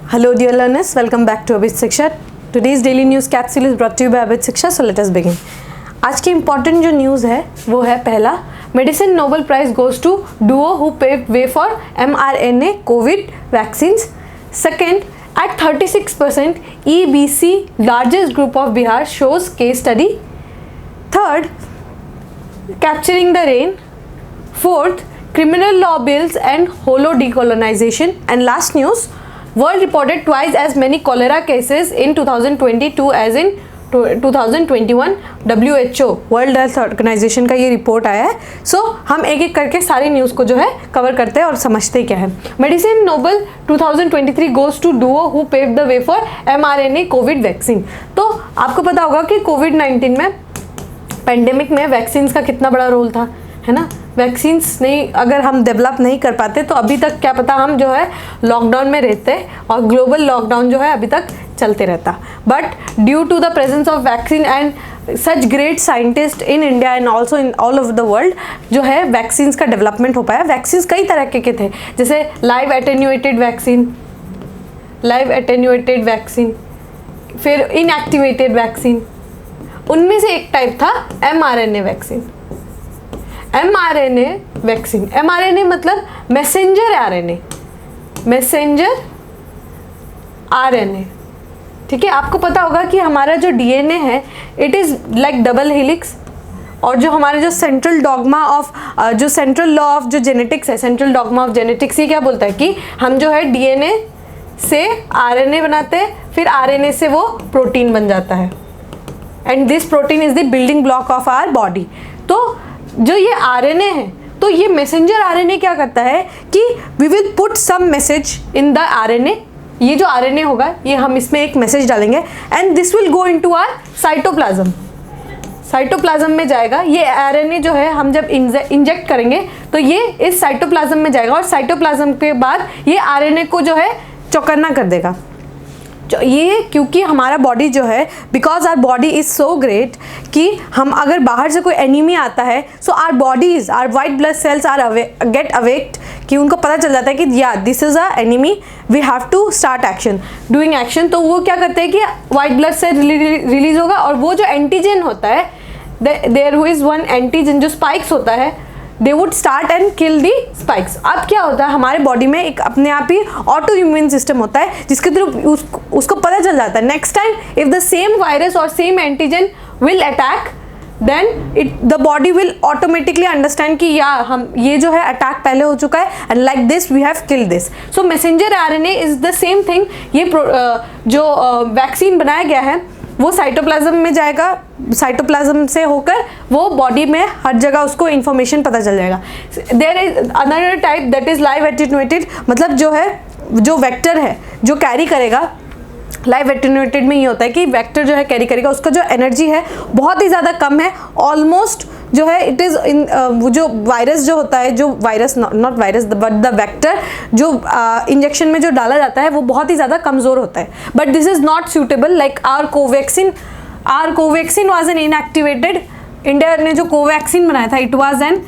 Hello dear learners, welcome back to Abhit Shiksha. Today's daily news capsule is brought to you by Abhit Shiksha. So let us begin. आज की important जो news है वो है पहला, medicine Nobel prize goes to duo who paved way for mRNA Covid vaccines. Second, at 36% EBC largest group of Bihar shows case study. Third, capturing the rain. Fourth, criminal law bills and holo decolonization. And last news, world reported twice as many cholera cases in 2022 as in 2021. WHO world health organisation का ये report आया है. सो हम एक एक करके सारी news को जो है कवर करते हैं और समझते क्या है. Medicine Nobel 2023 goes to duo who paved the way for mRNA Covid vaccine. तो आपको पता होगा कि कोविड-19 में पेंडेमिक में वैक्सीन्स का कितना बड़ा रोल था, है ना. वैक्सीन्स नहीं अगर हम डेवलप नहीं कर पाते तो अभी तक क्या पता हम जो है लॉकडाउन में रहते और ग्लोबल लॉकडाउन जो है अभी तक चलते रहता. But due to the presence of vaccine and such great scientist in India and also in all over the world जो है वैक्सीन्स का डेवलपमेंट हो पाया. वैक्सीन्स कई तरह के थे, जैसे लाइव एटेन्यूएटेड वैक्सीन, फिर इनएक्टिवेटेड वैक्सीन. उनमें से एक टाइप था mRNA vaccine. mRNA vaccine, mRNA मतलब मैसेंजर RNA. ठीक है, आपको पता होगा कि हमारा जो DNA है it is like double helix. और जो हमारे जो सेंट्रल डॉगमा ऑफ जो सेंट्रल लॉ ऑफ जो जेनेटिक्स है, सेंट्रल डॉगमा ऑफ जेनेटिक्स ये क्या बोलता है कि हम जो है DNA से RNA बनाते हैं, फिर RNA से वो प्रोटीन बन जाता है. And this protein is the building block of our body. तो जो ये RNA है, तो ये मैसेंजर RNA क्या करता है कि we will put some message in the RNA. ये जो RNA होगा ये हम इसमें एक मैसेज डालेंगे and this will go into our cytoplasm में जाएगा. ये RNA जो है हम जब इंजेक्ट करेंगे तो ये इस साइटोप्लाज्म में जाएगा और साइटोप्लाज्म के बाद ये RNA को जो है चौकन्ना कर देगा. ये क्योंकि हमारा बॉडी जो है, because our body is so great कि हम अगर बाहर से कोई एनीमिया आता है so our bodies our white blood cells are get awake कि उनको पता चल जाता है कि या this is a enemy, we have to start doing action. तो वो क्या करते हैं कि वाइट ब्लड सेल रिलीज होगा और वो जो एंटीजन होता है, there who is one antigen जो स्पाइक्स होता है, they would start and kill the spikes. अब क्या होता है हमारे बॉडी में एक अपने आप ही ऑटो इम्यून सिस्टम होता है जिसके थ्रू उसको पता चल जाता है next time if the same virus और same antigen will attack, then the body will automatically understand कि या हम ये जो है अटैक पहले हो चुका है and like this we have kill this. So messenger RNA is the same thing. ये जो वैक्सीन बनाया गया है वो साइटोप्लाज्म में जाएगा, साइटोप्लाज्म से होकर वो बॉडी में हर जगह उसको इन्फॉर्मेशन पता चल जाएगा. There is another type that is live attenuated, मतलब जो है जो वेक्टर है जो कैरी करेगा. लाइव एटेन्यूएटेड में ये होता है कि वेक्टर जो है कैरी करेगा, उसका जो एनर्जी है बहुत ही ज़्यादा कम है, ऑलमोस्ट जो है इट इज़ इन जो वायरस जो होता है, जो virus not virus but the vector जो इंजेक्शन में जो डाला जाता है वो बहुत ही ज़्यादा कमज़ोर होता है. But this is not suitable like our Covaxin was an inactivated. India ने जो कोवैक्सीन बनाया था इट वाज एन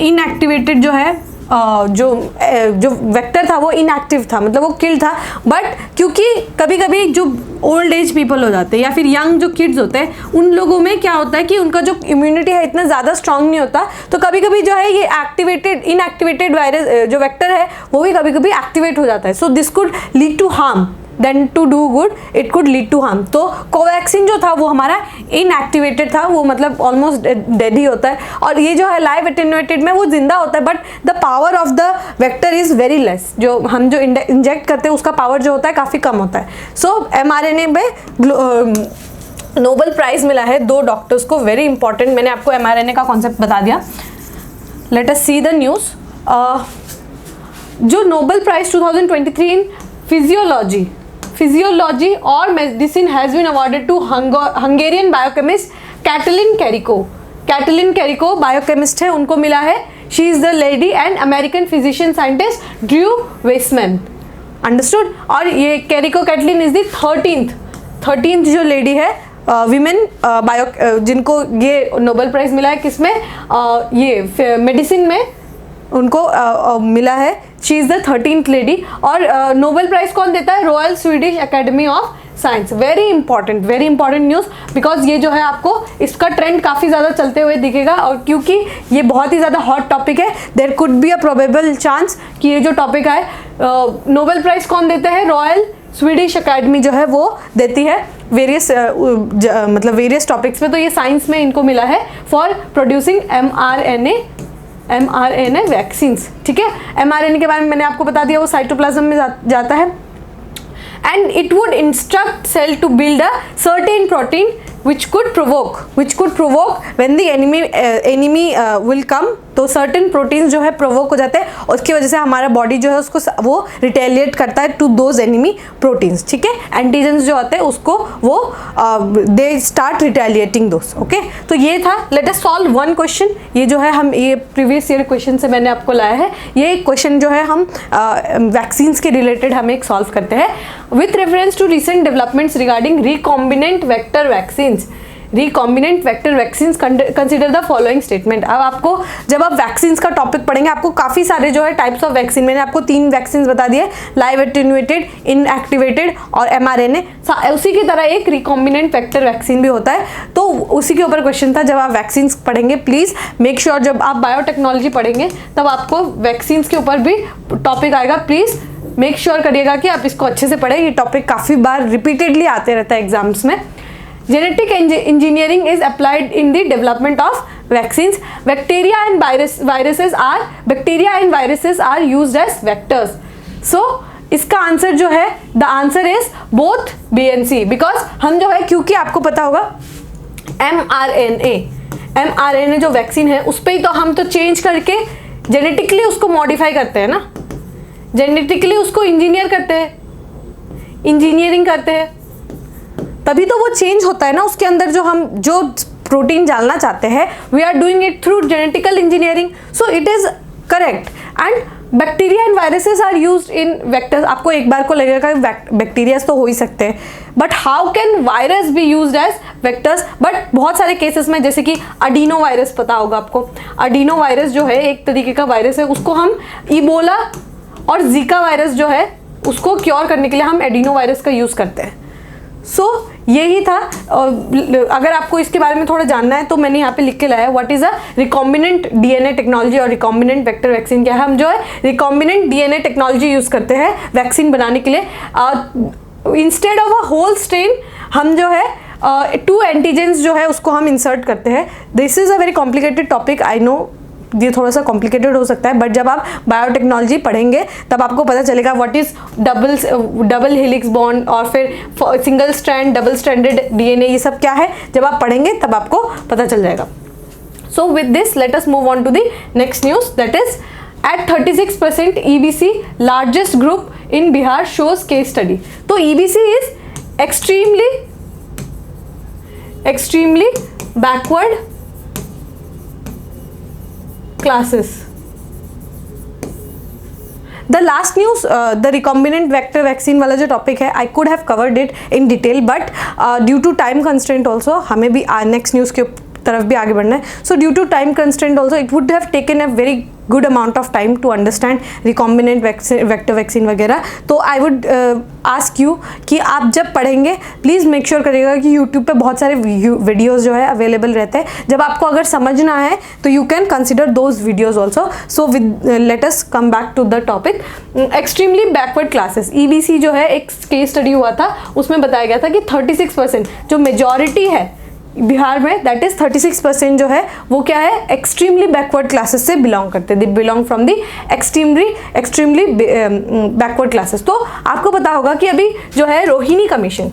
इनएक्टिवेटेड जो है जो वेक्टर था वो इनएक्टिव था, मतलब वो किल था. बट क्योंकि कभी कभी जो ओल्ड एज पीपल हो जाते हैं या फिर यंग जो किड्स होते हैं उन लोगों में क्या होता है कि उनका जो इम्यूनिटी है इतना ज़्यादा स्ट्रांग नहीं होता, तो कभी कभी जो है ये इनएक्टिवेटेड वायरस जो वेक्टर है वो भी कभी कभी एक्टिवेट हो जाता है. So this could lead to harm then to do good, it could lead to harm. तो कोवैक्सीन जो था वो हमारा इनएक्टिवेटेड था, वो मतलब ऑलमोस्ट डेड ही होता है. और ये जो है लाइव एटेन्यूएटेड में वो जिंदा होता है but the power of the vector is very less. जो हम जो इंजेक्ट करते हैं उसका पावर जो होता है काफ़ी कम होता है. सो mRNA में नोबेल प्राइज़ मिला है 2 डॉक्टर्स को. वेरी इंपॉर्टेंट, मैंने आपको mRNA का कॉन्सेप्ट बता दिया. Let us see the news. जो नोबेल प्राइज़ 2023 इन फिजियोलॉजी और medicine has been awarded to Hungarian biochemist Katalin Kariko biochemist है, उनको मिला है. She is the lady and American physician scientist Drew Weissman. Understood. और ये कैटलिन इज द 13th जो lady है विमेन जिनको ये नोबेल प्राइज़ मिला है किसमें, ये मेडिसिन में उनको मिला है, she is the 13th lady. और नोबेल प्राइज़ कौन देता है? Royal Swedish academy of science. Very important news, because ये जो है आपको इसका ट्रेंड काफ़ी ज़्यादा चलते हुए दिखेगा, और क्योंकि ये बहुत ही ज़्यादा हॉट टॉपिक है, there could be a probable chance कि ये जो टॉपिक है, नोबेल प्राइज़ कौन देते हैं? रॉयल स्वीडिश एकेडमी जो है वो देती है वेरियस मतलब वेरियस टॉपिक्स में। तो ये साइंस में इनको मिला है फॉर प्रोड्यूसिंग mRNA वैक्सीन्स। ठीक है, mRNA के बारे में मैंने आपको बता दिया, वो साइटोप्लाज्म में जाता है, and it would instruct cell to build a certain protein which could provoke when the enemy will come। तो certain proteins जो है provoke हो जाते हैं, उसकी वजह से हमारा body जो है उसको वो retaliate करता है to those enemy proteins। ठीक है, antigens जो होते हैं उसको वो they start retaliating those। Okay, तो ये था। let us solve one question। ये जो है हम ये previous year question से मैंने आपको लाया है, ये क्वेश्चन जो है हम वैक्सीन्स के रिलेटेड हम एक सॉल्व करते हैं। with reference to recent developments regarding recombinant vector vaccines, consider the following statement. अब आपको जब आप वैक्सीन्स का टॉपिक पढ़ेंगे, आपको काफ़ी सारे जो है टाइप्स ऑफ वैक्सीन, मैंने आपको 3 वैक्सीन बता दिए, लाइव एटेन्यूएटेड, इनएक्टिवेटेड और mRNA। उसी की तरह एक रिकॉम्बिनेंट वेक्टर वैक्सीन भी होता है, तो उसी के ऊपर क्वेश्चन था। जब आप वैक्सीन्स पढ़ेंगे, प्लीज़ मेक श्योर जब आप बायोटेक्नोलॉजी पढ़ेंगे तब आपको वैक्सीन्स के ऊपर भी टॉपिक आएगा। प्लीज़ मेक श्योर करिएगा कि आप इसको अच्छे से पढ़ें, ये टॉपिक काफ़ी बार रिपीटेडली आते रहता है एग्जाम्स में। Genetic engineering is applied in the development of vaccines. Bacteria and viruses are used as vectors. So इसका आंसर जो है, the answer is both B and C, because हम जो है, क्योंकि आपको पता होगा mRNA जो वैक्सीन है उस पर ही तो हम तो चेंज करके जेनेटिकली उसको मॉडिफाई करते हैं ना, जेनेटिकली उसको इंजीनियरिंग करते हैं, तभी तो वो चेंज होता है ना उसके अंदर। जो हम जो प्रोटीन डालना चाहते हैं, we are doing it through genetical engineering, so it is correct. And bacteria and viruses are used in vectors. आपको एक बार को लगेगा बैक्टीरिया तो हो ही सकते हैं, but how can virus be used as vectors? But बहुत सारे केसेस में, जैसे कि अडीनो वायरस पता होगा आपको, अडीनो वायरस जो है एक तरीके का वायरस है, उसको हम इबोला और जीका वायरस जो है उसको क्योर करने के लिए हम एडिनो वायरस का यूज़ करते हैं। सो यही था। अगर आपको इसके बारे में थोड़ा जानना है तो मैंने यहाँ पे लिख के लाया, what is a recombinant DNA technology और रिकॉम्बिनेंट वेक्टर वैक्सीन क्या है। हम जो है रिकॉम्बिनेंट डीएनए टेक्नोलॉजी यूज़ करते हैं वैक्सीन बनाने के लिए। Instead of a whole strain हम जो है 2 एंटीजेंस जो है उसको हम इंसर्ट करते हैं। This is a very complicated topic, I know ये थोड़ा सा कॉम्प्लिकेटेड हो सकता है, बट जब आप बायोटेक्नोलॉजी पढ़ेंगे तब आपको पता चलेगा what is double helix bond और फिर single strand, double stranded DNA, ये सब क्या है जब आप पढ़ेंगे तब आपको पता चल जाएगा। So with this let us move on to the next news, that is at 36% EBC largest group in Bihar shows case study. तो EBC is extremely backward classes. The last news, the recombinant vector vaccine वाला जो topic है, I could have covered it in detail, but due to time constraint also हमें भी next news के तरफ भी आगे बढ़ना है। So due to time constraint also it would have taken a very good amount of time to understand recombinant vector vaccine वगैरह। तो I would ask you कि आप जब पढ़ेंगे प्लीज़ मेक श्योर करिएगा कि YouTube पे बहुत सारे वीडियोस जो है अवेलेबल रहते हैं। जब आपको अगर समझना है तो you can consider those videos also. So with let us come back to the topic, extremely backward classes. EBC जो है एक केस स्टडी हुआ था, उसमें बताया गया था कि 36% जो मेजॉरिटी है बिहार में, दैट इज 36% जो है वो क्या है, एक्सट्रीमली बैकवर्ड क्लासेस से बिलोंग करते हैं। They belong from the extremely backward classes. तो आपको पता होगा कि अभी जो है रोहिणी कमीशन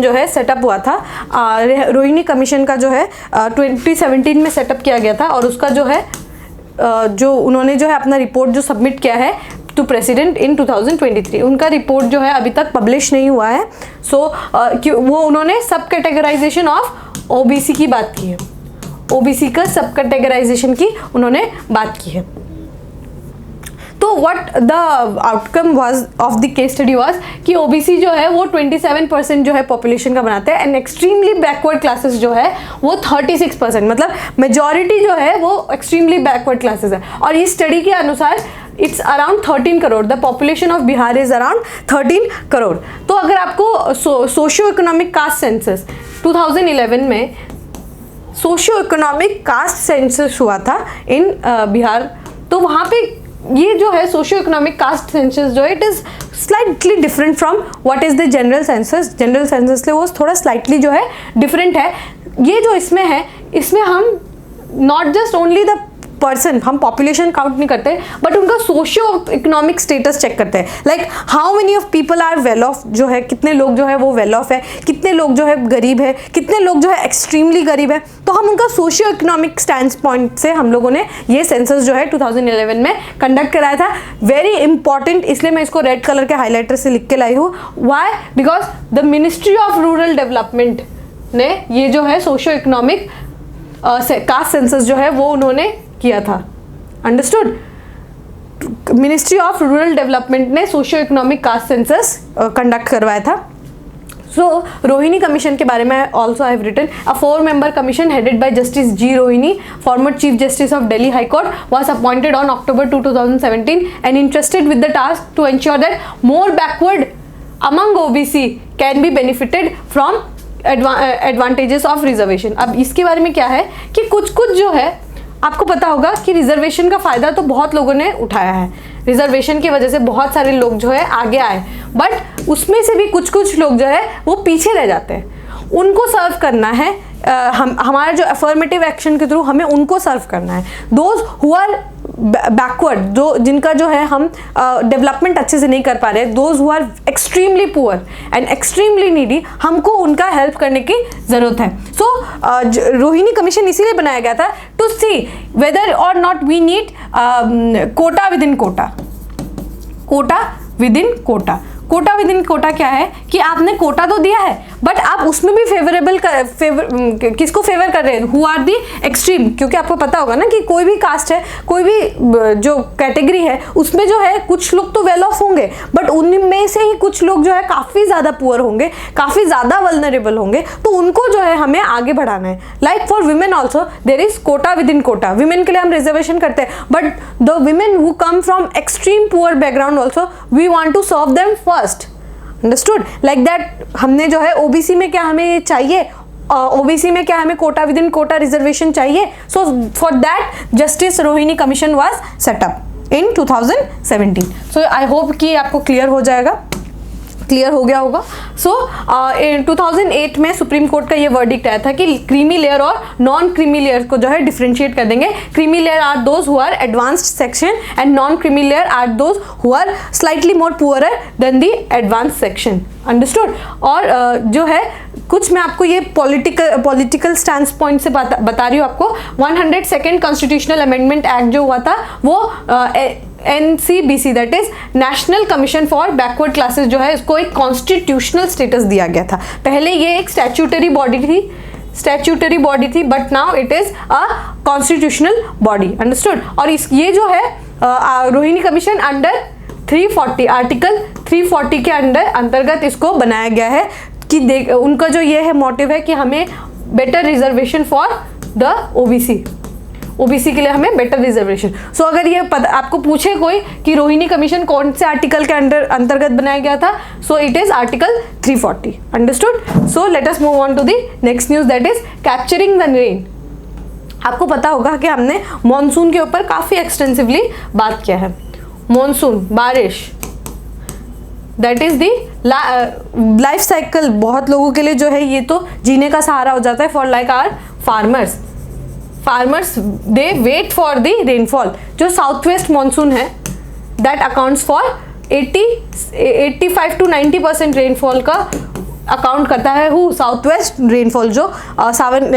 जो है सेटअप हुआ था। रोहिणी कमीशन का जो है 2017 में सेटअप किया गया था, और उसका जो है जो उन्होंने जो है अपना रिपोर्ट जो सबमिट किया है टू प्रेसिडेंट इन 2023, उनका रिपोर्ट जो है अभी तक पब्लिश नहीं हुआ है। सो वो उन्होंने सब कैटेगराइजेशन ऑफ OBC की बात की है, OBC का सब कैटेगराइजेशन की उन्होंने बात की है। तो so what the outcome was of the case study was कि ओबीसी जो है वो 27% जो है पॉपुलेशन का बनाते हैं, एंड एक्सट्रीमली बैकवर्ड क्लासेस जो है वो 36%, मतलब मेजॉरिटी जो है वो एक्सट्रीमली बैकवर्ड क्लासेस है। और इस स्टडी के अनुसार it's around 13 crore, the population of Bihar is around 13 crore. तो अगर आपको सोशियो इकोनॉमिक कास्ट सेंसस 2011 में सोशियो इकोनॉमिक कास्ट सेंसस हुआ था इन बिहार, तो वहाँ पे ये जो है सोशियो इकोनॉमिक कास्ट सेंसस जो है it is slightly different from what is the general census. General census से वो थोड़ा स्लाइटली जो है डिफरेंट है। ये जो इसमें है, इसमें हम not just only the person, हम पॉपुलेशन काउंट नहीं करते बट उनका सोशियो इकोनॉमिक स्टेटस चेक करते हैं, like how many of people are well off, जो है कितने लोग जो है वो वेल ऑफ है, कितने लोग जो है गरीब है, कितने लोग जो है एक्सट्रीमली गरीब है। तो हम उनका सोशियो इकोनॉमिक स्टैंड पॉइंट से हम लोगों ने ये सेंसस जो है 2011 में कंडक्ट कराया था। वेरी इंपॉर्टेंट, इसलिए मैं इसको रेड कलर के हाईलाइटर से लिख के लाई हूँ। Why? Because the ministry of rural development ने ये जो है सोशियो इकोनॉमिक कास्ट सेंसस जो है वो उन्होंने किया था। Understood? Ministry of rural development ने socio economic caste census conduct करवाया था। सो रोहिणी कमीशन के बारे में also I have written a 4-member commission headed by justice G Rohini, former chief justice of Delhi high court, was appointed on October 2, 2017 and entrusted with the task to ensure that more backward among OBC can be benefited from advantages of reservation। अब इसके बारे में क्या है कि कुछ जो है आपको पता होगा कि रिजर्वेशन का फ़ायदा तो बहुत लोगों ने उठाया है, रिजर्वेशन की वजह से बहुत सारे लोग जो है आगे आए, बट उसमें से भी कुछ लोग जो है वो पीछे रह जाते हैं। उनको सर्व करना है, हमारा जो अफर्मेटिव एक्शन के थ्रू हमें उनको सर्व करना है। दोज हु आर बैकवर्ड, जो जिनका जो है हम डेवलपमेंट अच्छे से नहीं कर पा रहे, those who are extremely poor and extremely needy, हमको उनका हेल्प करने की ज़रूरत है। सो रोहिणी कमीशन इसीलिए बनाया गया था टू सी वेदर और not we need quota within quota. Quota within quota, quota within quota क्या है कि आपने कोटा तो दिया है बट आप उसमें भी किसको फेवर कर रहे हैं? हु आर दी एक्सट्रीम, क्योंकि आपको पता होगा ना कि कोई भी कास्ट है, कोई भी जो कैटेगरी है उसमें जो है कुछ लोग तो वेल ऑफ होंगे बट उनमें से ही कुछ लोग जो है काफ़ी ज़्यादा पुअर होंगे, काफ़ी ज़्यादा वल्नरेबल होंगे, तो उनको जो है हमें आगे बढ़ाना है। Like for women also there is quota within quota, women के लिए हम रिजर्वेशन करते हैं but the women who come from extreme poor background also we want to serve them first. Understood? Like that हमने जो है OBC में क्या हमें चाहिए, ओबीसी में क्या हमें quota within quota reservation चाहिए। So for that justice Rohini commission was set up in 2017। So I hope कि आपको क्लियर हो गया होगा। सो इन 2008 में सुप्रीम कोर्ट का ये वर्डिक्ट आया था कि क्रीमी लेयर और नॉन क्रीमी लेयर को जो है डिफरेंशिएट कर देंगे। Creamy layer are those who are advanced section and non creamy layer are those who are slightly more poorer than the advance section. Understood? और जो है कुछ मैं आपको ये पॉलिटिकल स्टैंड पॉइंट से बता रही हूँ आपको। 102nd कॉन्स्टिट्यूशनल अमेंडमेंट एक्ट जो हुआ था वो NCBC that is national commission for backward classes जो है इसको एक कॉन्स्टिट्यूशनल स्टेटस दिया गया था। पहले ये एक स्टैट्यूटरी बॉडी थी but now it is a constitutional body. Understood? और ये जो है रोहिणी कमीशन अंडर 340 आर्टिकल 340 के अंतर्गत इसको बनाया गया है कि उनका जो ये है मोटिव है कि हमें better reservation for the OBC के लिए हमें बेटर रिजर्वेशन। सो अगर ये आपको पूछे कोई कि रोहिणी कमीशन कौन से आर्टिकल के अंतर्गत बनाया गया था, so it is article 340। Understood? So let us move on to the next news that is capturing the rain. आपको पता होगा कि हमने मॉनसून के ऊपर काफ़ी एक्सटेंसिवली बात किया है। मॉनसून, बारिश, that is the life cycle. बहुत लोगों के लिए जो है ये तो जीने का सहारा हो जाता है for like our farmers they wait for the rainfall. जो साउथ वेस्ट मानसून है that accounts for 85 to 90% rainfall का अकाउंट करता है। साउथ वेस्ट रेनफॉल जो सावन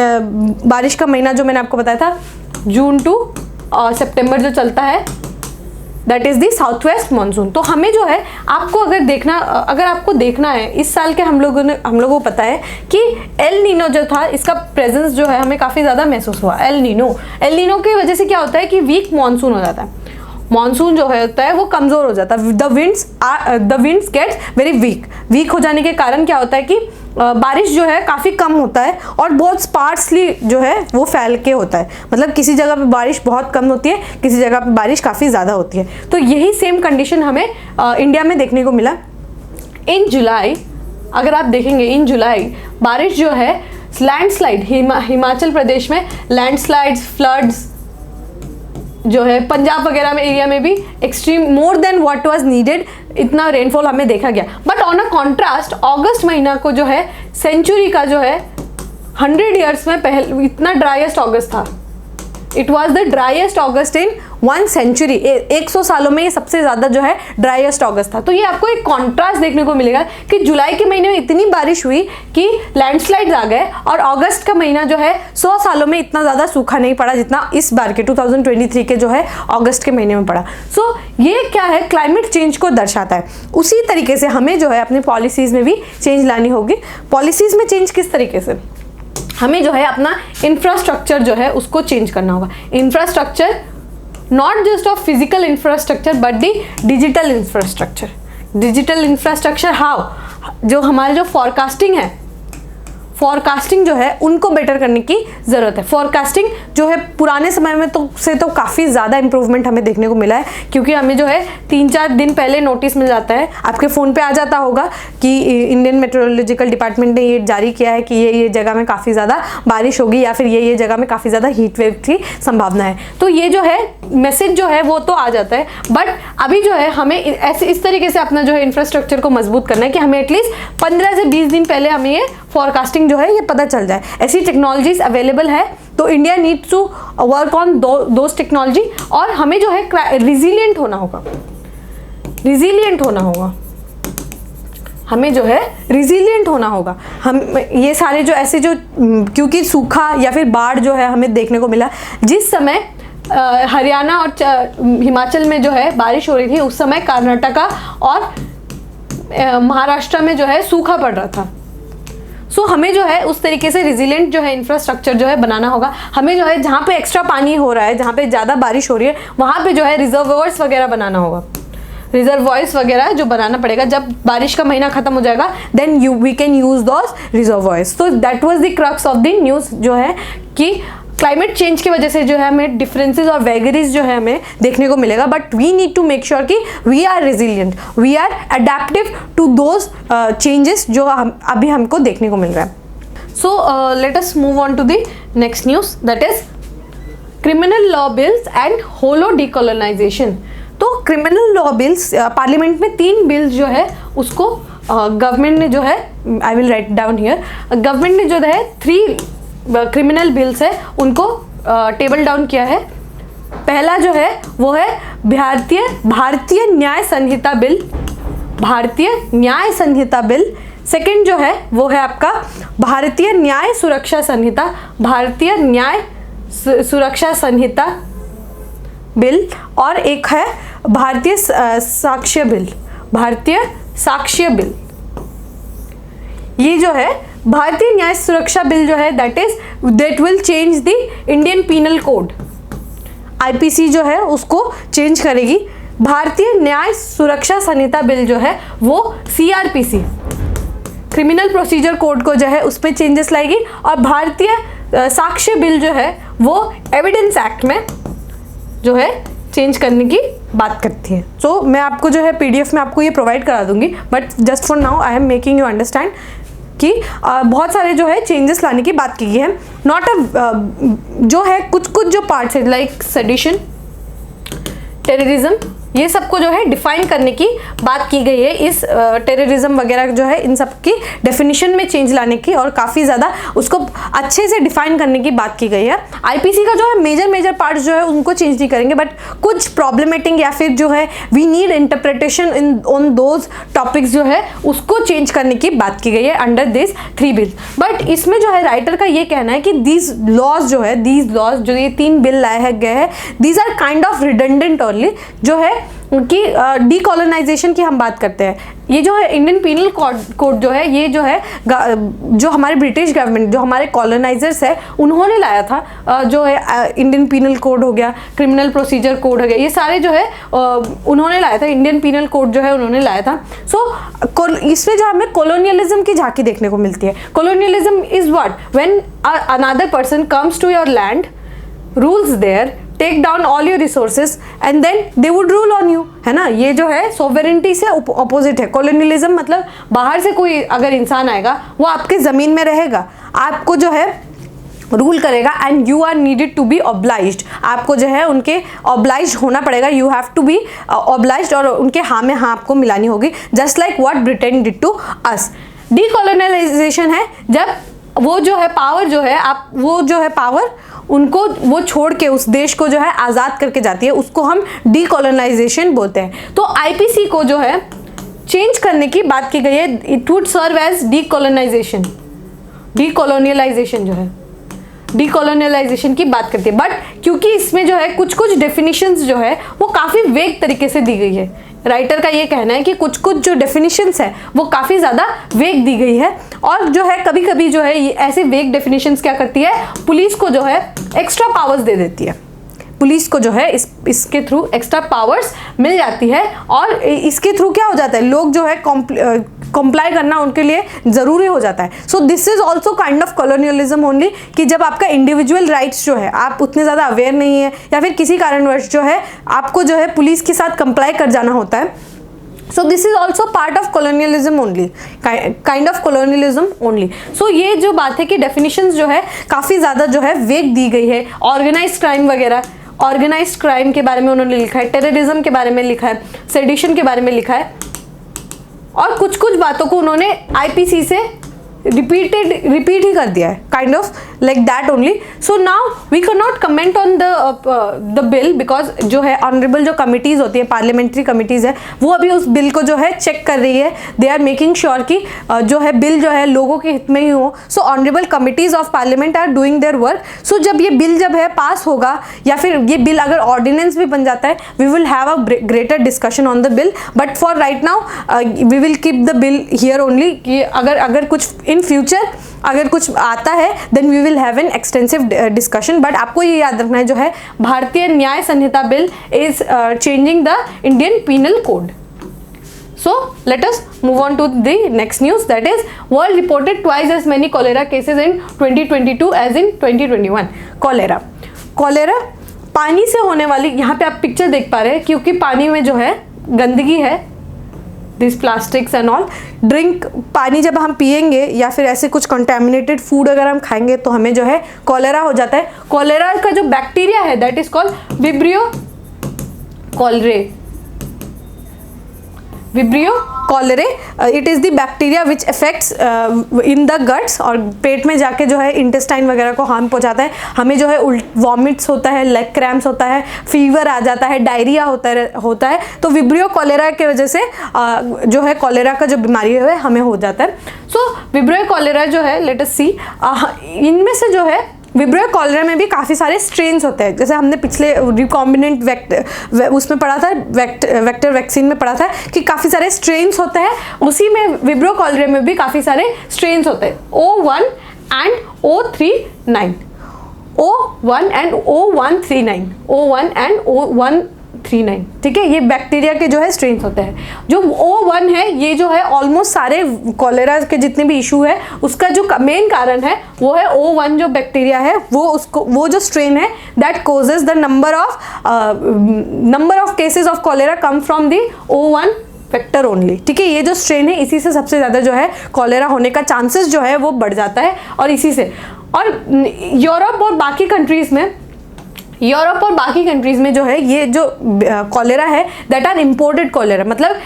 बारिश का महीना जो मैंने आपको बताया था जून टू सितंबर जो चलता है that is the south west monsoon. तो हमें जो है आपको अगर आपको देखना है इस साल के हम लोगों को पता है कि एल नीनो जो था इसका प्रेजेंस जो है हमें काफ़ी ज़्यादा महसूस हुआ। एल नीनो की वजह से क्या होता है कि वीक मानसून हो जाता है मानसून जो है होता है वो कमज़ोर हो जाता है, the winds gets very weak हो जाने के कारण क्या होता है कि बारिश जो है काफ़ी कम होता है और बहुत स्पार्सली जो है वो फैल के होता है, मतलब किसी जगह पे बारिश बहुत कम होती है, किसी जगह पे बारिश काफ़ी ज़्यादा होती है। तो यही सेम कंडीशन हमें इंडिया में देखने को मिला। इन जुलाई अगर आप देखेंगे, इन जुलाई बारिश जो है लैंडस्लाइड, हिमाचल प्रदेश में लैंडस्लाइड्स, फ्लड्स जो है, पंजाब वगैरह में एरिया में भी extreme more than what was needed, इतना रेनफॉल हमें देखा गया। बट ऑन अ कॉन्ट्रास्ट अगस्त महीना को जो है सेंचुरी का जो है 100 ईयर्स में पहले इतना ड्राइएस्ट अगस्त था। It was the driest August in 1 century, 100 सालों में ये सबसे ज़्यादा जो है ड्राइएस्ट अगस्त था। तो ये आपको एक कॉन्ट्रास्ट देखने को मिलेगा कि जुलाई के महीने में इतनी बारिश हुई कि लैंडस्लाइड्स आ गए, और अगस्त का महीना जो है 100 सालों में इतना ज़्यादा सूखा नहीं पड़ा जितना इस बार के 2023 के जो है अगस्त के महीने में पड़ा। सो ये क्या है, क्लाइमेट चेंज को दर्शाता है। उसी तरीके से हमें जो है अपने पॉलिसीज़ में भी चेंज लानी होगी। पॉलिसीज़ में चेंज किस तरीके से, हमें जो है अपना इंफ्रास्ट्रक्चर जो है उसको चेंज करना होगा। Infrastructure not just of physical infrastructure but the digital infrastructure. Digital infrastructure how, जो हमारे जो फॉरकास्टिंग जो है उनको बेटर करने की ज़रूरत है। फॉरकास्टिंग जो है पुराने समय में तो काफ़ी ज़्यादा इंप्रूवमेंट हमें देखने को मिला है, क्योंकि हमें जो है 3-4 दिन पहले नोटिस मिल जाता है, आपके फ़ोन पे आ जाता होगा कि इंडियन मेट्रोलॉजिकल डिपार्टमेंट ने ये जारी किया है कि ये जगह में काफ़ी ज़्यादा बारिश होगी, या फिर ये जगह में काफ़ी ज़्यादा हीट वेव की संभावना है। तो ये जो है मैसेज जो है वो तो आ जाता है, बट अभी जो है हमें ऐसे इस तरीके से अपना जो है इंफ्रास्ट्रक्चर को मजबूत करना है कि हमें एटलीस्ट 15 से 20 दिन पहले हमें ये फॉरकास्टिंग जो है ये पता चल जाए। ऐसी टेक्नोलॉजीज अवेलेबल है, तो India needs to work on those technology, और हमें जो है रिजिलियंट होना होगा। हमें जो है रिजिलियंट होना होगा। हम ये सारे जो ऐसे जो क्योंकि सूखा या फिर बाढ़ जो है हमें देखने को मिला, जिस समय हरियाणा और हिमाचल में जो है बारिश हो रही थी, उस समय कर्नाटका और महाराष्ट्र में जो है सूखा पड़ रहा था। सो हमें जो है उस तरीके से रिजिलेंट जो है इंफ्रास्ट्रक्चर जो है बनाना होगा। हमें जो है जहाँ पे एक्स्ट्रा पानी हो रहा है, जहाँ पे ज़्यादा बारिश हो रही है, वहाँ पे जो है रिजर्वोयर्स वगैरह बनाना होगा। रिजर्वॉयर्स वगैरह जो बनाना पड़ेगा, जब बारिश का महीना खत्म हो जाएगा then we can use those reservoirs. तो that was the crux of the news जो है कि क्लाइमेट चेंज की वजह से जो है हमें डिफरेंसेस और वेगरीज जो है हमें देखने को मिलेगा, but we need to make sure कि we are resilient, we are adaptive to those changes जो अभी हमको देखने को मिल रहा है। So let us move on to the next news, that is criminal law bills and hollow decolonisation. तो क्रिमिनल लॉ बिल्स, पार्लियामेंट में 3 बिल्स जो है उसको गवर्नमेंट ने जो है, I will write down here, government ने जो है 3 क्रिमिनल बिल्स है उनको टेबल डाउन किया है। पहला जो है वो है भारतीय न्याय संहिता बिल, भारतीय न्याय संहिता बिल। सेकंड जो है वो है आपका भारतीय न्याय सुरक्षा संहिता, भारतीय न्याय सुरक्षा संहिता बिल, और एक है भारतीय साक्ष्य बिल, भारतीय साक्ष्य बिल। ये जो है भारतीय न्याय सुरक्षा बिल जो है that will change the Indian penal code, IPC जो है उसको चेंज करेगी। भारतीय न्याय सुरक्षा संहिता बिल जो है वो सीआरपीसी, क्रिमिनल प्रोसीजर कोड को जो है उस पर चेंजेस लाएगी, और भारतीय साक्ष्य बिल जो है वो एविडेंस एक्ट में जो है चेंज करने की बात करती है। सो मैं आपको जो है पीडीएफ में आपको ये प्रोवाइड करा दूंगी, but just for now I am making you understand कि बहुत सारे जो है चेंजेस लाने की बात की गई है। नॉट जो है कुछ जो पार्ट्स है लाइक सेडिशन, टेररिज्म, ये सबको जो है डिफाइन करने की बात की गई है। इस टेररिज्म वगैरह जो है इन सब की डेफिनेशन में चेंज लाने की और काफ़ी ज़्यादा उसको अच्छे से डिफाइन करने की बात की गई है। आईपीसी का जो है मेजर पार्ट्स जो है उनको चेंज नहीं करेंगे, बट कुछ प्रॉब्लमेटिक या फिर जो है we need interpretation in on those topics जो है उसको चेंज करने की बात की गई है अंडर दिस 3 बिल। बट इसमें जो है राइटर का ये कहना है कि दीज लॉज जो ये 3 बिल लाए गए हैं, these are kind of redundant only, जो है कि डीकोलोनाइजेशन की हम बात करते हैं, ये जो है इंडियन पीनल कोड जो है, ये जो है जो हमारे ब्रिटिश गवर्नमेंट, जो हमारे कॉलोनाइजर्स है, उन्होंने लाया था। जो है इंडियन पीनल कोड हो गया, क्रिमिनल प्रोसीजर कोड हो गया, ये सारे जो है उन्होंने लाया था। इंडियन पीनल कोड जो है उन्होंने लाया था। सो इसमें जो हमें कॉलोनियलिज्म की झांकी देखने को मिलती है। Colonialism is what, when another person comes to your land, rules there, take down all your resources and then they would rule on you, है ना। ये जो है सोवेरेंटी से अपोजिट है। कॉलोनियलिज्म मतलब बाहर से कोई अगर इंसान आएगा, वो आपके ज़मीन में रहेगा, आपको जो है रूल करेगा, and you are needed to be obliged. आपको जो है उनके ऑब्लाइज होना पड़ेगा, you have to be obliged, और उनके हाँ में हाँ आपको मिलानी होगी, just like what Britain did to us. Decolonisation है जब वो जो है पावर जो है, आप वो जो है पावर उनको वो छोड़ के उस देश को जो है आज़ाद करके जाती है, उसको हम डीकोलोनाइजेशन बोलते हैं। तो आईपीसी को जो है चेंज करने की बात की गई है। It would serve as decolonisation, decolonialisation जो है डीकोलोनियलाइजेशन की बात करती है। बट क्योंकि इसमें जो है कुछ कुछ डेफिनेशंस जो है वो काफ़ी वेग तरीके से दी गई है। राइटर का ये कहना है कि कुछ कुछ जो डेफिनेशंस है वो काफ़ी ज़्यादा वेग दी गई है, और जो है कभी कभी जो है ये ऐसे वेग डेफिनेशंस क्या करती है, पुलिस को जो है एक्स्ट्रा पावर्स दे देती है। पुलिस को जो है इसके थ्रू एक्स्ट्रा पावर्स मिल जाती है, और इसके थ्रू क्या हो जाता है, लोग जो है कंप्लाई करना उनके लिए ज़रूरी हो जाता है। So this is also kind of colonialism only, कि जब आपका इंडिविजुअल राइट्स जो है आप उतने ज़्यादा अवेयर नहीं है, या फिर किसी कारणवश जो है आपको जो है पुलिस के साथ कंप्लाई कर जाना होता है। So this is also part of colonialism only, kind of colonialism only. So ये जो बात है कि डेफिनेशंस जो है काफ़ी ज़्यादा जो है वेग दी गई है। ऑर्गेनाइज्ड क्राइम वगैरह, ऑर्गेनाइज्ड क्राइम के बारे में उन्होंने लिखा है, टेररिज्म के बारे में लिखा है, सेडिशन के बारे में लिखा है, और कुछ कुछ बातों को उन्होंने आईपीसी से रिपीट ही कर दिया है, kind of like that only. So now we can not comment on the bill, because जो है ऑनरेबल जो कमिटीज़ होती है, पार्लियामेंट्री कमिटीज़ है, वो अभी उस बिल को जो है चेक कर रही है। दे आर मेकिंग श्योर कि जो है बिल जो है लोगों के हित में ही हो। So honourable committees of parliament are doing their work. So जब ये बिल जब है पास होगा, या फिर ये बिल अगर ऑर्डिनेंस भी बन जाता है, we will have a greater discussion on the bill. But for right now we will keep the bill here only, कि अगर कुछ इन फ्यूचर अगर कुछ आता है then we will have an extensive discussion. But आपको ये याद रखना है, जो है Bharatiya Nyaya Sanhita bill is changing the Indian penal Code. So let us move on to the next news, that is world reported twice as many cholera cases in 2022 as in 2021. Cholera पानी से होने वाली, यहाँ पे आप पिक्चर देख पा रहे हैं, क्योंकि पानी में जो है गंदगी है, this plastics and all, drink पानी जब हम पिएंगे या फिर ऐसे कुछ कंटेमिनेटेड फूड अगर हम खाएंगे तो हमें जो है कॉलेरा हो जाता है। कॉलेरा का जो बैक्टीरिया है that is called vibrio कॉलेरे। It is the bacteria which affects in the guts, और पेट में जाके जो है इंटेस्टाइन वगैरह को हार्म पहुंचाता है। हमें जो है वॉमिट्स होता है, लेग क्रैम्प्स होता है, फीवर आ जाता है, डायरिया होता है। तो विब्रियो कॉलेरा की वजह से जो है कॉलेरा का जो बीमारी है हमें हो जाता है। सो विब्रियो कॉलेरा जो है, लेट अस सी, इनमें से जो है विब्रियो कॉलेरा में भी काफ़ी सारे स्ट्रेन्स होते हैं। जैसे हमने पिछले रिकॉम्बिनेंट उसमें पढ़ा था, वेक्टर वैक्सीन में पढ़ा था कि काफ़ी सारे स्ट्रेन्स होते हैं, उसी में विब्रियो कॉलेरा में भी काफ़ी सारे स्ट्रेन्स होते हैं। O1 and O39, O1 and O139, O1 and O139, ठीक है। ये बैक्टीरिया के जो है स्ट्रेन्स होते हैं। जो O1 है, ये जो है ऑलमोस्ट सारे कॉलेरा के जितने भी इशू है उसका जो मेन कारण है वो है O1 जो बैक्टीरिया है, वो जो स्ट्रेन है that causes the number of cases of cholera come from the O1 vector only, ठीक है। ये जो स्ट्रेन है इसी से सबसे ज़्यादा जो है कॉलेरा होने का चांसेस जो है वो बढ़ जाता है, और इसी से। और यूरोप और बाकी कंट्रीज़ में जो है ये जो कॉलेरा है दैट आर इम्पोर्टेड कॉलेरा, मतलब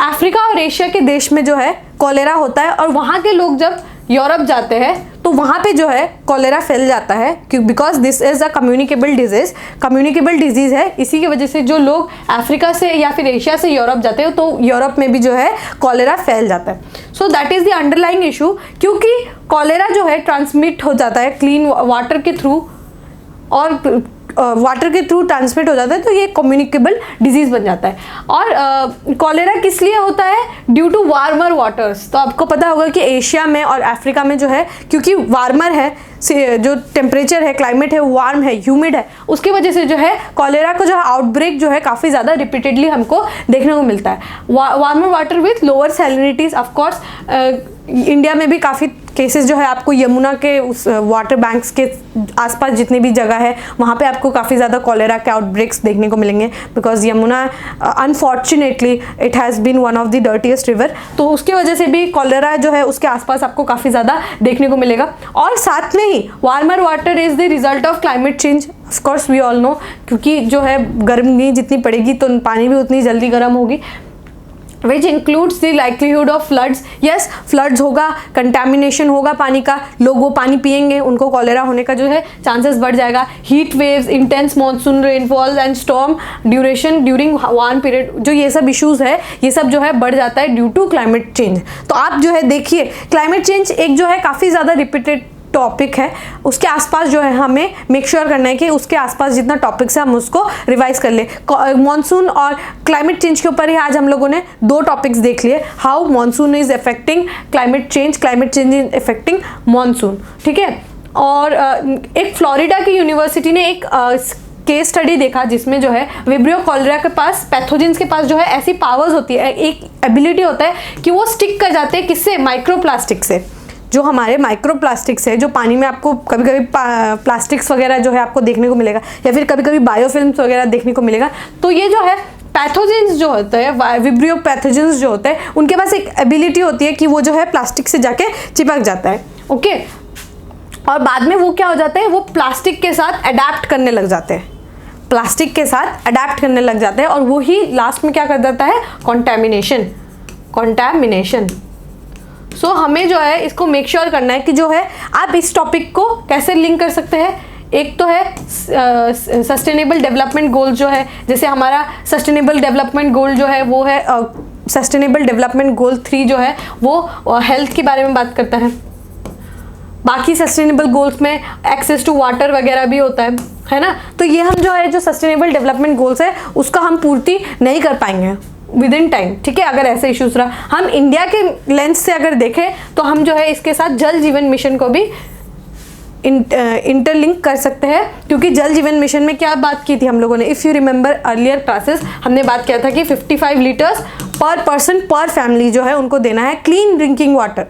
अफ्रीका और एशिया के देश में जो है कॉलेरा होता है, और वहाँ के लोग जब यूरोप जाते हैं तो वहाँ पे जो है कॉलेरा फैल जाता है, क्यों, because this is a communicable disease है। इसी की वजह से जो लोग अफ्रीका से या फिर एशिया से यूरोप जाते हैं तो यूरोप में भी जो है कॉलेरा फैल जाता है। So that is the underlying issue, क्योंकि कॉलेरा जो है ट्रांसमिट हो जाता है क्लीन वाटर के थ्रू, और वाटर के थ्रू ट्रांसमिट हो जाता है तो ये कम्युनिकेबल डिजीज बन जाता है। और कॉलेरा किस लिए होता है? Due to warmer waters. तो आपको पता होगा कि एशिया में और अफ्रीका में जो है, क्योंकि वार्मर है, जो टेम्परेचर है, क्लाइमेट है, वार्म है, ह्यूमिड है, उसकी वजह से जो है कॉलेरा का जो आउटब्रेक जो है काफ़ी ज़्यादा रिपीटेडली हमको देखने को मिलता है। Warmer water with lower salinities. Of course India में भी काफ़ी केसेस जो है आपको यमुना के उस वाटर बैंक्स के आसपास जितनी भी जगह है वहाँ पे आपको काफ़ी ज़्यादा कॉलेरा के आउटब्रेक्स देखने को मिलेंगे, because Yamuna unfortunately it has been one of the dirtiest river, तो उसकी वजह से भी कॉलेरा जो है उसके आसपास आपको काफ़ी ज़्यादा देखने को मिलेगा। और साथ में ही warmer water is the result of climate change. Of course we all know, क्योंकि जो है गर्मी जितनी पड़ेगी तो पानी भी उतनी जल्दी गर्म होगी, which includes the likelihood of floods. Yes, floods होगा, कंटेमिनेशन होगा पानी का, लोग वो पानी पिएंगे, उनको कॉलेरा होने का जो है चांसेस बढ़ जाएगा। Heat waves, intense monsoon rainfall and storm duration during warm period, जो ये सब इश्यूज है ये सब जो है बढ़ जाता है ड्यू टू क्लाइमेट चेंज। तो आप जो है देखिए, क्लाइमेट चेंज एक जो है काफ़ी ज़्यादा रिपीटेड टॉपिक है, उसके आसपास जो है हमें मेक श्योर करना है कि उसके आसपास जितना टॉपिक्स है हम उसको रिवाइज कर ले। मॉनसून और क्लाइमेट चेंज के ऊपर ही आज हम लोगों ने 2 टॉपिक्स देख लिए, how monsoon is affecting climate change is affecting monsoon, ठीक है। और एक फ्लोरिडा की यूनिवर्सिटी ने एक केस स्टडी देखा जिसमें जो है विब्रियो कॉलेरा के पास, पैथोजेंस के पास जो है ऐसी पावर्स होती है, एक एबिलिटी होता है कि वो स्टिक कर जाते हैं किससे? माइक्रोप्लास्टिक से। जो हमारे माइक्रोप्लास्टिक्स है, जो पानी में आपको कभी कभी प्लास्टिक्स वगैरह जो है आपको देखने को मिलेगा, या फिर कभी कभी बायोफिल्म्स वगैरह देखने को मिलेगा, तो ये जो है पैथोजेंस जो होते हैं, विब्रियो पैथोजेंस जो होते हैं, उनके पास एक एबिलिटी होती है कि वो जो है प्लास्टिक से जाके चिपक जाता है, ओके। और बाद में वो क्या हो जाता है, वो प्लास्टिक के साथ अडेप्ट करने लग जाते हैं, प्लास्टिक के साथ अडेप्ट करने लग जाते हैं, और वो ही लास्ट में क्या कर देता है? कॉन्टैमिनेशन। सो हमें जो है इसको मेक श्योर करना है कि जो है आप इस टॉपिक को कैसे लिंक कर सकते हैं। एक तो है सस्टेनेबल डेवलपमेंट गोल जो है, जैसे हमारा सस्टेनेबल डेवलपमेंट गोल जो है वो है सस्टेनेबल डेवलपमेंट गोल 3 जो है वो हेल्थ के बारे में बात करता है। बाकी सस्टेनेबल गोल्स में एक्सेस टू वाटर वगैरह भी होता है ना। तो ये हम जो है जो सस्टेनेबल डेवलपमेंट गोल्स है उसका हम पूर्ति नहीं कर पाएंगे विद इन टाइम, ठीक है, अगर ऐसे इश्यूज रहा। हम इंडिया के लेंस से अगर देखें तो हम जो है इसके साथ जल जीवन मिशन को भी इंटरलिंक कर सकते हैं, क्योंकि जल जीवन मिशन में क्या बात की थी हम लोगों ने? If you remember earlier classes, हमने बात किया था कि 55 लीटर्स पर पर्सन पर फैमिली जो है उनको देना है clean drinking water,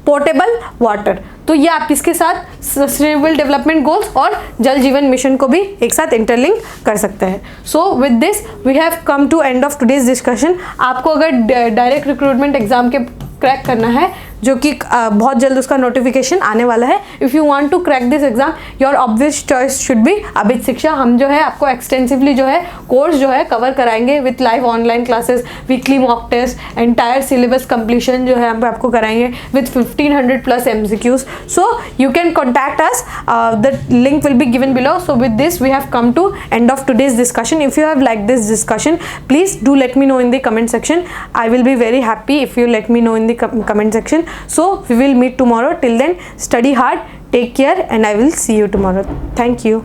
portable water. तो ये आप इसके साथ सस्टेनेबल डेवलपमेंट गोल्स और जल जीवन मिशन को भी एक साथ इंटरलिंक कर सकते हैं। So with this we have come to end of today's discussion. आपको अगर डायरेक्ट रिक्रूटमेंट एग्जाम के क्रैक करना है, जो कि बहुत जल्द उसका नोटिफिकेशन आने वाला है, if you want to crack this exam your obvious choice should be Abhit Shiksha. हम जो है आपको एक्सटेंसिवली जो है कोर्स जो है कवर कराएंगे with live online classes, weekly mock test, entire syllabus completion जो है हम आपको कराएंगे with 1500+ MCQs। So you can contact us, the link will be given below. So with this we have come to end of today's discussion. If you have like this discussion, please do let me know in the comment section. I will be very happy if you let me know in the comment section. So we will meet tomorrow. Till then, study hard, take care, and I will see you tomorrow. Thank you.